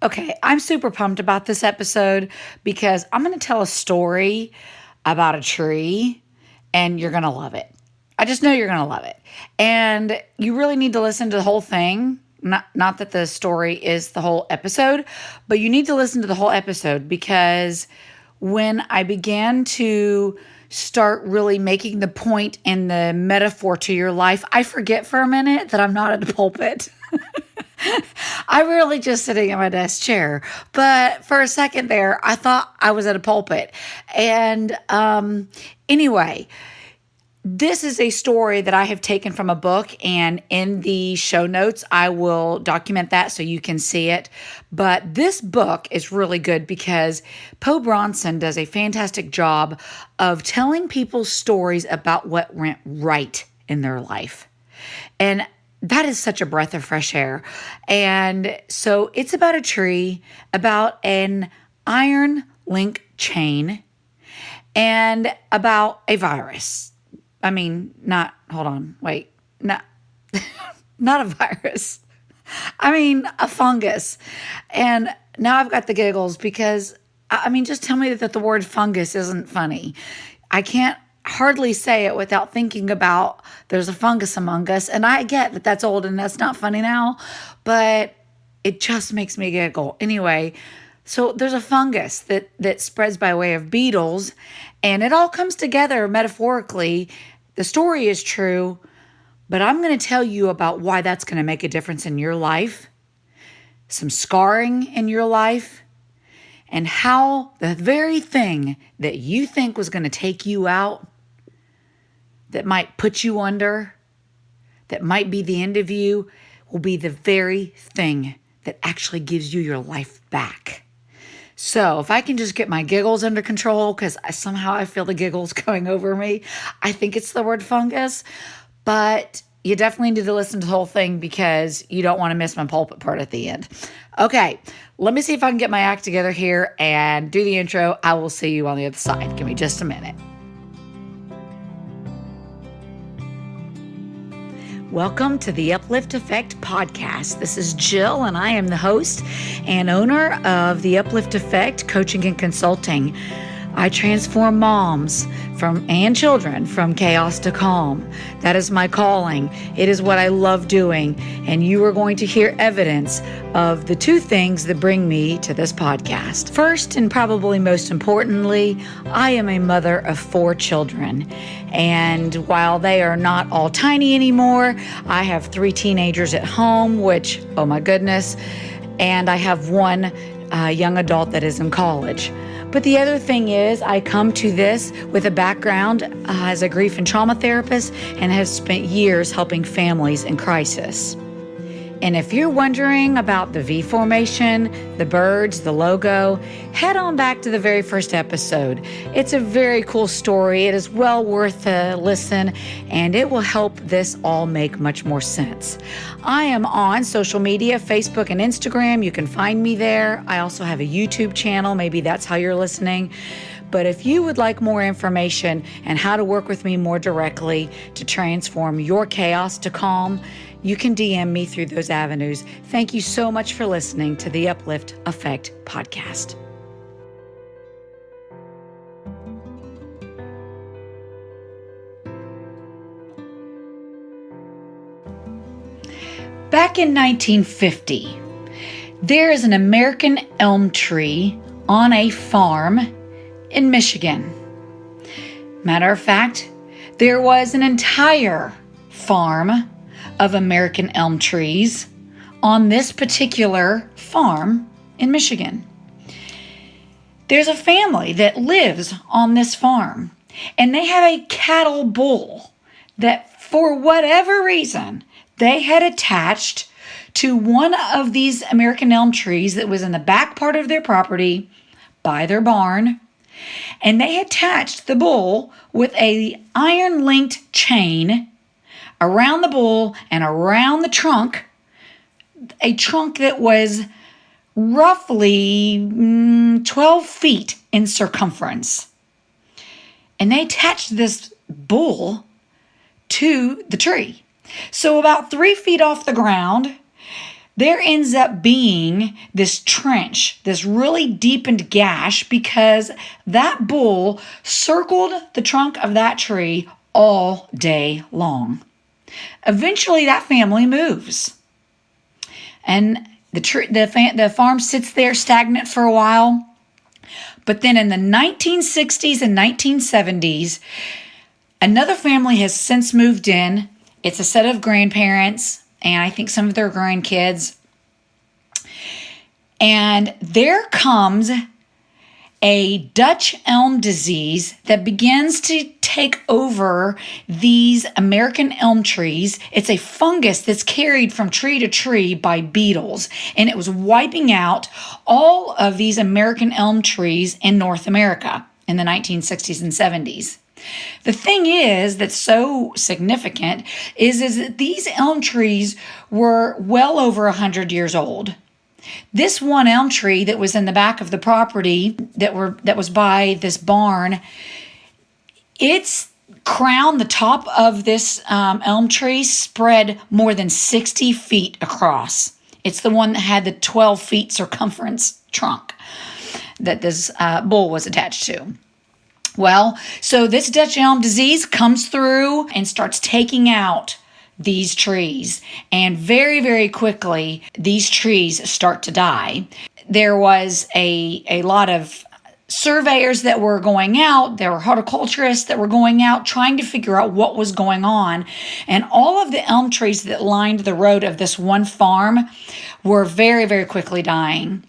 Okay, I'm super pumped about this episode because I'm going to tell a story about a tree and you're going to love it. I just know you're going to love it. And you really need to listen to the whole thing. Not that the story is the whole episode, but you need to listen to the whole episode because when I began to start really making the point and the metaphor to your life, I forget for a minute that I'm not at the pulpit. I'm really just sitting in my desk chair. But for a second there, I thought I was at a pulpit. And anyway, this is a story that I have taken from a book, and in the show notes, I will document that so you can see it. But this book is really good because Bronson does a fantastic job of telling people stories about what went right in their life. And that is such a breath of fresh air. And so it's about a tree, about an iron link chain, and about a virus. I mean, hold on, wait, not, not a virus. I mean, a fungus. And now I've got the giggles because, just tell me that the word fungus isn't funny. I can't hardly say it without thinking about there's a fungus among us. And I get that that's old and that's not funny now, but it just makes me giggle. Anyway, so there's a fungus that spreads by way of beetles, and it all comes together metaphorically. The story is true, but I'm going to tell you about why that's going to make a difference in your life, some scarring in your life, and how the very thing that you think was going to take you out, that might put you under, that might be the end of you, will be the very thing that actually gives you your life back. So if I can just get my giggles under control, because somehow I feel the giggles going over me, I think it's the word fungus, but you definitely need to listen to the whole thing because you don't want to miss my pulpit part at the end. Okay, let me see if I can get my act together here and do the intro. I will see you on the other side. Give me just a minute. Welcome to the Uplift Effect podcast. This is Jill, and I am the host and owner of the Uplift Effect Coaching and Consulting. I transform moms and children from chaos to calm. That is my calling. It is what I love doing, and you are going to hear evidence of the two things that bring me to this podcast. First, and probably most importantly, I am a mother of 4 children. And while they are not all tiny anymore, I have 3 teenagers at home, which, oh my goodness, and I have 1 young adult that is in college. But the other thing is, I come to this with a background as a grief and trauma therapist and have spent years helping families in crisis. And if you're wondering about the V formation, the birds, the logo, head on back to the very first episode. It's a very cool story. It is well worth a listen, and it will help this all make much more sense. I am on social media, Facebook and Instagram. You can find me there. I also have a YouTube channel. Maybe that's how you're listening. But if you would like more information and how to work with me more directly to transform your chaos to calm, you can DM me through those avenues. Thank you so much for listening to the Uplift Effect podcast. Back in 1950, there is an American elm tree on a farm in Michigan. Matter of fact, there was an entire farm of American elm trees on this particular farm in Michigan. There's a family that lives on this farm, and they have a cattle bull that, for whatever reason, they had attached to one of these American elm trees that was in the back part of their property by their barn. And they attached the bull with a iron-linked chain around the bull and around the trunk, a trunk that was roughly 12 feet in circumference. And they attached this bull to the tree. So about 3 feet off the ground, there ends up being this trench, this really deepened gash, because that bull circled the trunk of that tree all day long. Eventually, that family moves, and the farm sits there stagnant for a while. But then in the 1960s and 1970s, another family has since moved in. It's a set of grandparents, and I think some of their grandkids. And there comes a Dutch elm disease that begins to take over these American elm trees. It's a fungus that's carried from tree to tree by beetles, and it was wiping out all of these American elm trees in North America in the 1960s and 70s. The thing is that's so significant is that these elm trees were well over 100 years old. This one elm tree that was in the back of the property that was by this barn, its crown, the top of this elm tree, spread more than 60 feet across. It's the one that had the 12 feet circumference trunk that this bull was attached to. Well, so this Dutch elm disease comes through and starts taking out these trees. And very, very quickly, these trees start to die. There was a lot of surveyors that were going out. There were horticulturists that were going out trying to figure out what was going on. And all of the elm trees that lined the road of this one farm were very, very quickly dying.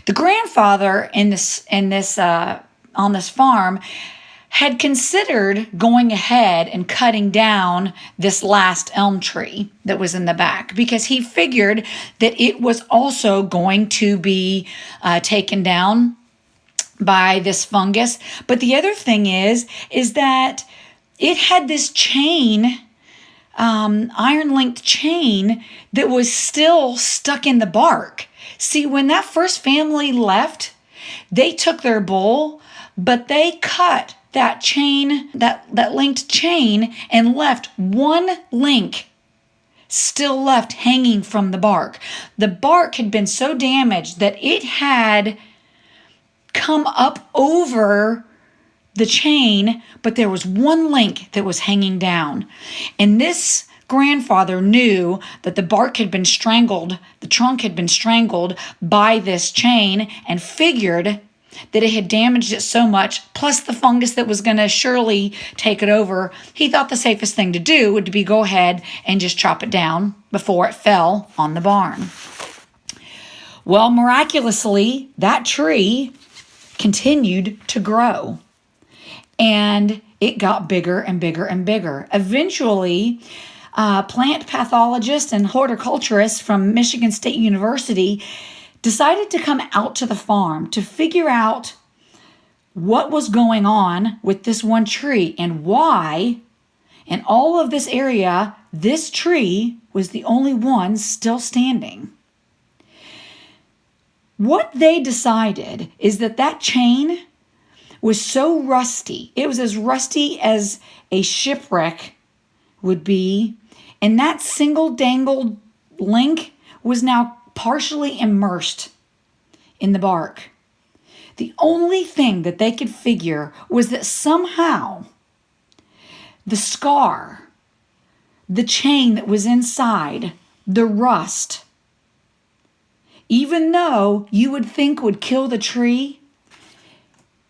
The grandfather on this farm had considered going ahead and cutting down this last elm tree that was in the back, because he figured that it was also going to be taken down by this fungus. But the other thing is that it had this chain, iron-linked chain, that was still stuck in the bark. See, when that first family left, they took their bull, but they cut that chain, that linked chain, and left one link still left hanging from the bark. The bark had been so damaged that it had come up over the chain, but there was one link that was hanging down. And this grandfather knew that the bark had been strangled, the trunk had been strangled by this chain, and figured that it had damaged it so much, plus the fungus that was going to surely take it over, he thought the safest thing to do would be go ahead and just chop it down before it fell on the barn. Well, miraculously, that tree continued to grow, and it got bigger and bigger and bigger. Eventually, plant pathologists and horticulturists from Michigan State University decided to come out to the farm to figure out what was going on with this one tree and why in all of this area, this tree was the only one still standing. What they decided is that chain was so rusty. It was as rusty as a shipwreck would be, and that single dangled link was now partially immersed in the bark. The only thing that they could figure was that somehow the scar, the chain that was inside, the rust, even though you would think would kill the tree,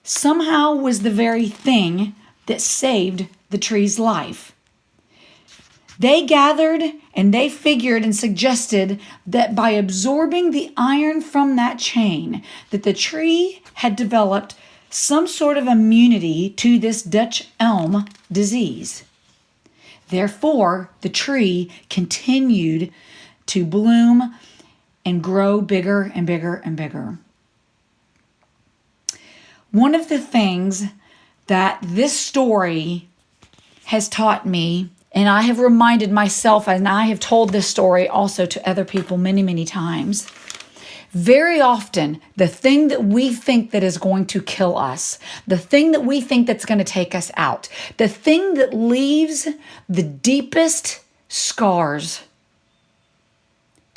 somehow was the very thing that saved the tree's life. They gathered and they figured and suggested that by absorbing the iron from that chain, that the tree had developed some sort of immunity to this Dutch elm disease. Therefore, the tree continued to bloom and grow bigger and bigger and bigger. One of the things that this story has taught me, and I have reminded myself, and I have told this story also to other people many, many times. Very often, the thing that we think that is going to kill us, the thing that we think that's going to take us out, the thing that leaves the deepest scars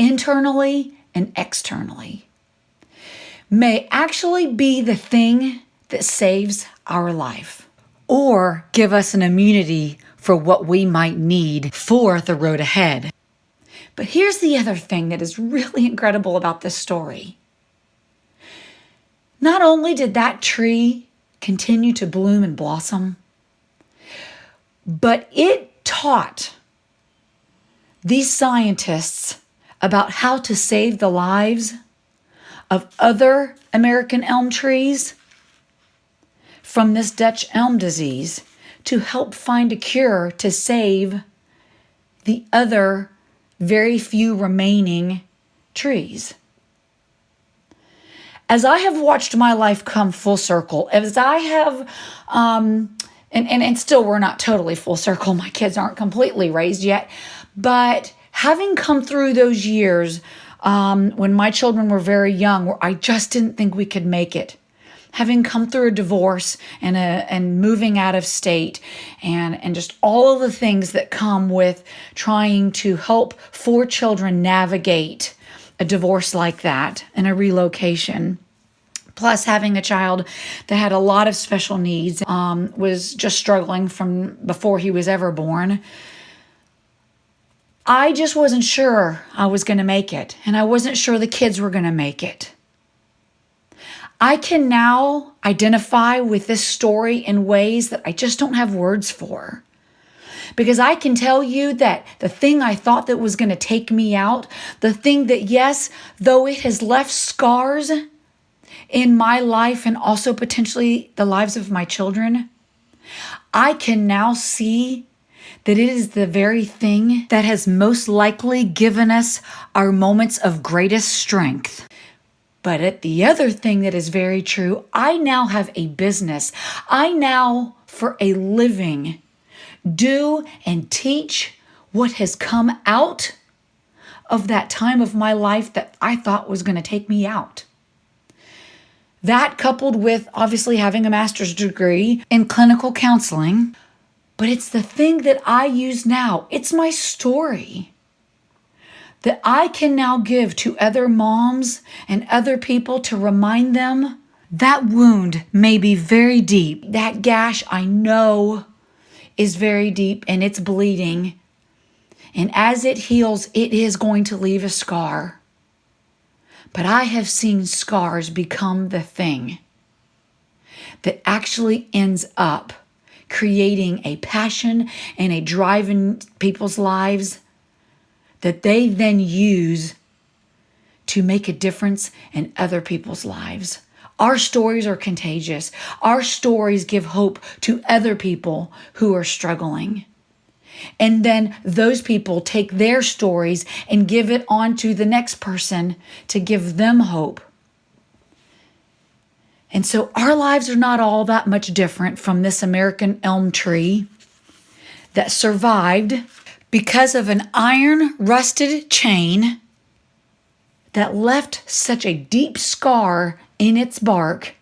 internally and externally, may actually be the thing that saves our life or give us an immunity for what we might need for the road ahead. But here's the other thing that is really incredible about this story. Not only did that tree continue to bloom and blossom, but it taught these scientists about how to save the lives of other American elm trees from this Dutch elm disease to help find a cure to save the other very few remaining trees. As I have watched my life come full circle, as I have, and still we're not totally full circle, my kids aren't completely raised yet, but having come through those years when my children were very young, where I just didn't think we could make it, having come through a divorce and moving out of state and just all of the things that come with trying to help 4 children navigate a divorce like that and a relocation, plus having a child that had a lot of special needs, was just struggling from before he was ever born. I just wasn't sure I was going to make it, and I wasn't sure the kids were going to make it. I can now identify with this story in ways that I just don't have words for. Because I can tell you that the thing I thought that was going to take me out, the thing that, yes, though it has left scars in my life and also potentially the lives of my children, I can now see that it is the very thing that has most likely given us our moments of greatest strength. But at the other thing that is very true, I now have a business. I now, for a living, do and teach what has come out of that time of my life that I thought was going to take me out. That coupled with obviously having a master's degree in clinical counseling, but it's the thing that I use now. It's my story that I can now give to other moms and other people to remind them that wound may be very deep. That gash, I know, is very deep and it's bleeding. And as it heals, it is going to leave a scar. But I have seen scars become the thing that actually ends up creating a passion and a drive in people's lives that they then use to make a difference in other people's lives. Our stories are contagious. Our stories give hope to other people who are struggling. And then those people take their stories and give it on to the next person to give them hope. And so our lives are not all that much different from this American elm tree that survived because of an iron rusted chain that left such a deep scar in its bark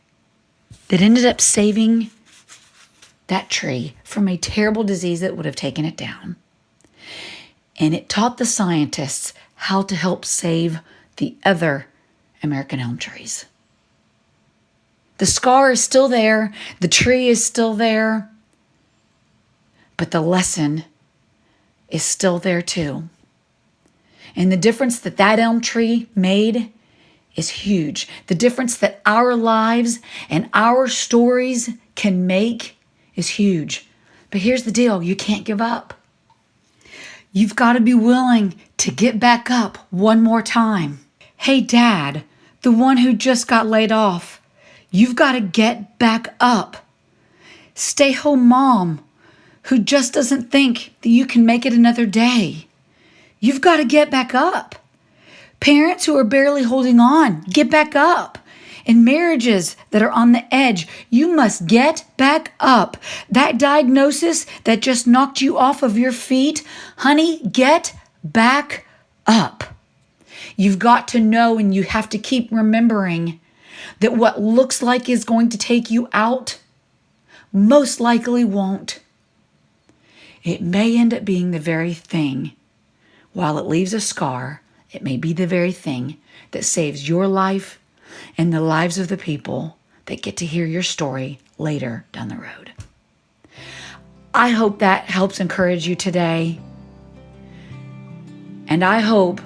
that ended up saving that tree from a terrible disease that would have taken it down. And it taught the scientists how to help save the other American elm trees. The scar is still there, the tree is still there, but the lesson is still there too. And the difference that that elm tree made is huge. The difference that our lives and our stories can make is huge. But here's the deal, you can't give up. You've got to be willing to get back up one more time. Hey, Dad, the one who just got laid off, you've got to get back up. Stay-home mom who just doesn't think that you can make it another day. You've got to get back up. Parents who are barely holding on, get back up. In marriages that are on the edge, you must get back up. That diagnosis that just knocked you off of your feet, honey, get back up. You've got to know, and you have to keep remembering that what looks like is going to take you out most likely won't. It may end up being the very thing, while it leaves a scar, It may be the very thing that saves your life and the lives of the people that get to hear your story later down the road. I hope that helps encourage you today. And I hope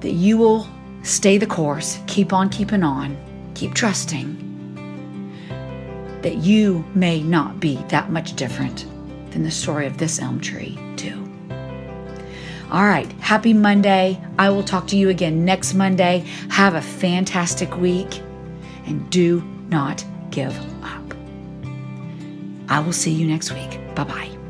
that you will stay the course, keep on keeping on, keep trusting that you may not be that much different than the story of this elm tree too. All right, happy Monday. I will talk to you again next Monday. Have a fantastic week and do not give up. I will see you next week. Bye-bye.